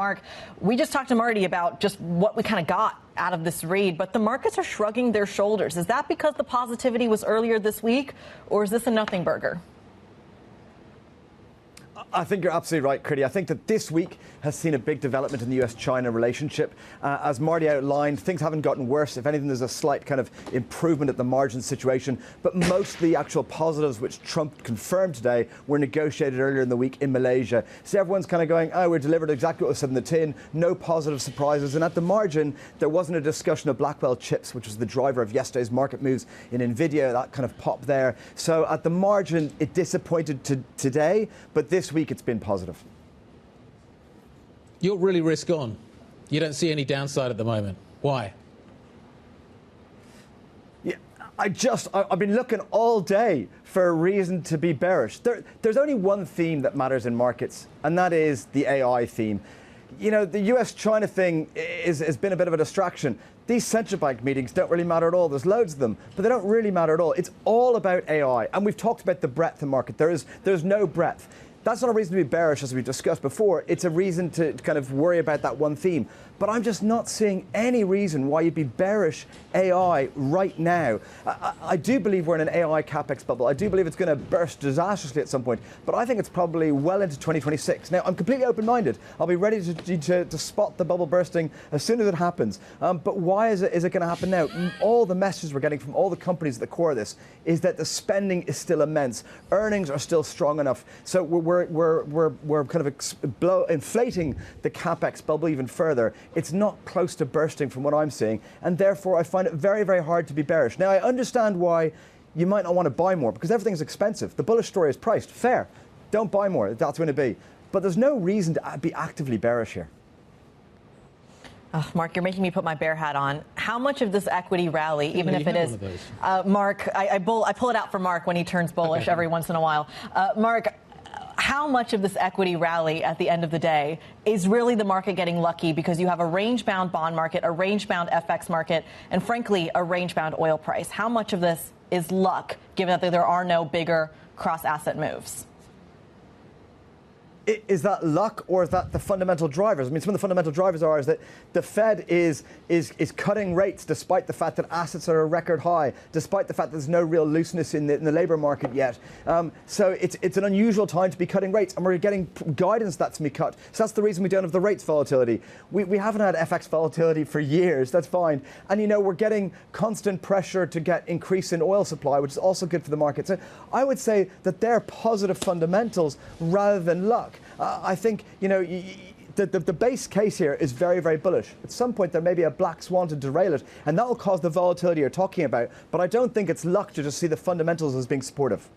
Mark, we just talked to Marty about just what we kind of got out of this read, but the markets are shrugging their shoulders. Is that because the positivity was earlier this week, or is this a nothing burger? I think you're absolutely right, Kriti. I think that this week has seen a big development in the US-China relationship. As Marty outlined, things haven't gotten worse. If anything, there's a slight kind of improvement at the margin situation. But most of the actual positives which Trump confirmed today were negotiated earlier in the week in Malaysia. So everyone's kind of going, oh, we're delivered exactly what was said in the tin. No positive surprises. And at the margin, there wasn't a discussion of Blackwell chips, which was the driver of yesterday's market moves in NVIDIA. That kind of popped there. So at the margin, it disappointed today. But this week, it's been positive. You're really risk on. You don't see any downside at the moment. Why? Yeah, I've been looking all day for a reason to be bearish. There's only one theme that matters in markets, and that is the AI theme. You know, the US-China thing has been a bit of a distraction. These central bank meetings don't really matter at all. There's loads of them, but they don't really matter at all. It's all about AI, and we've talked about the breadth of the market. There's no breadth. That's not a reason to be bearish, as we discussed before. It's a reason to kind of worry about that one theme. But I'm just not seeing any reason why you'd be bearish AI right now. I do believe we're in an AI capex bubble. I do believe it's going to burst disastrously at some point. But I think it's probably well into 2026. Now, I'm completely open-minded. I'll be ready to spot the bubble bursting as soon as it happens. But why is it going to happen now? All the messages we're getting from all the companies at the core of this is that the spending is still immense. Earnings are still strong enough. So we're kind of inflating the capex bubble even further. It's not close to bursting from what I'm seeing, and therefore I find it very, very hard to be bearish. Now, I understand why you might not want to buy more, because everything's expensive. The bullish story is priced. Fair. Don't buy more. That's going to be. But there's no reason to be actively bearish here. Oh, Mark, you're making me put my bear hat on. How much of this equity rally, even if it is, Mark, I pull it out for Mark when he turns bullish every once in a while. Mark, how much of this equity rally at the end of the day is really the market getting lucky because you have a range-bound bond market, a range-bound FX market, and frankly, a range-bound oil price? How much of this is luck, given that there are no bigger cross-asset moves? Is that luck, or is that the fundamental drivers? I mean, some of the fundamental drivers is that the Fed is cutting rates despite the fact that assets are at a record high, despite the fact that there's no real looseness in the labour market yet. So it's an unusual time to be cutting rates, and we're getting guidance that's going to be cut. So that's the reason we don't have the rates volatility. We haven't had FX volatility for years. That's fine. And, you know, we're getting constant pressure to get increase in oil supply, which is also good for the market. So I would say that they're positive fundamentals rather than luck. I think, you know, the base case here is very, very bullish. At some point, there may be a black swan to derail it, and that will cause the volatility you're talking about. But I don't think it's luck to just see the fundamentals as being supportive.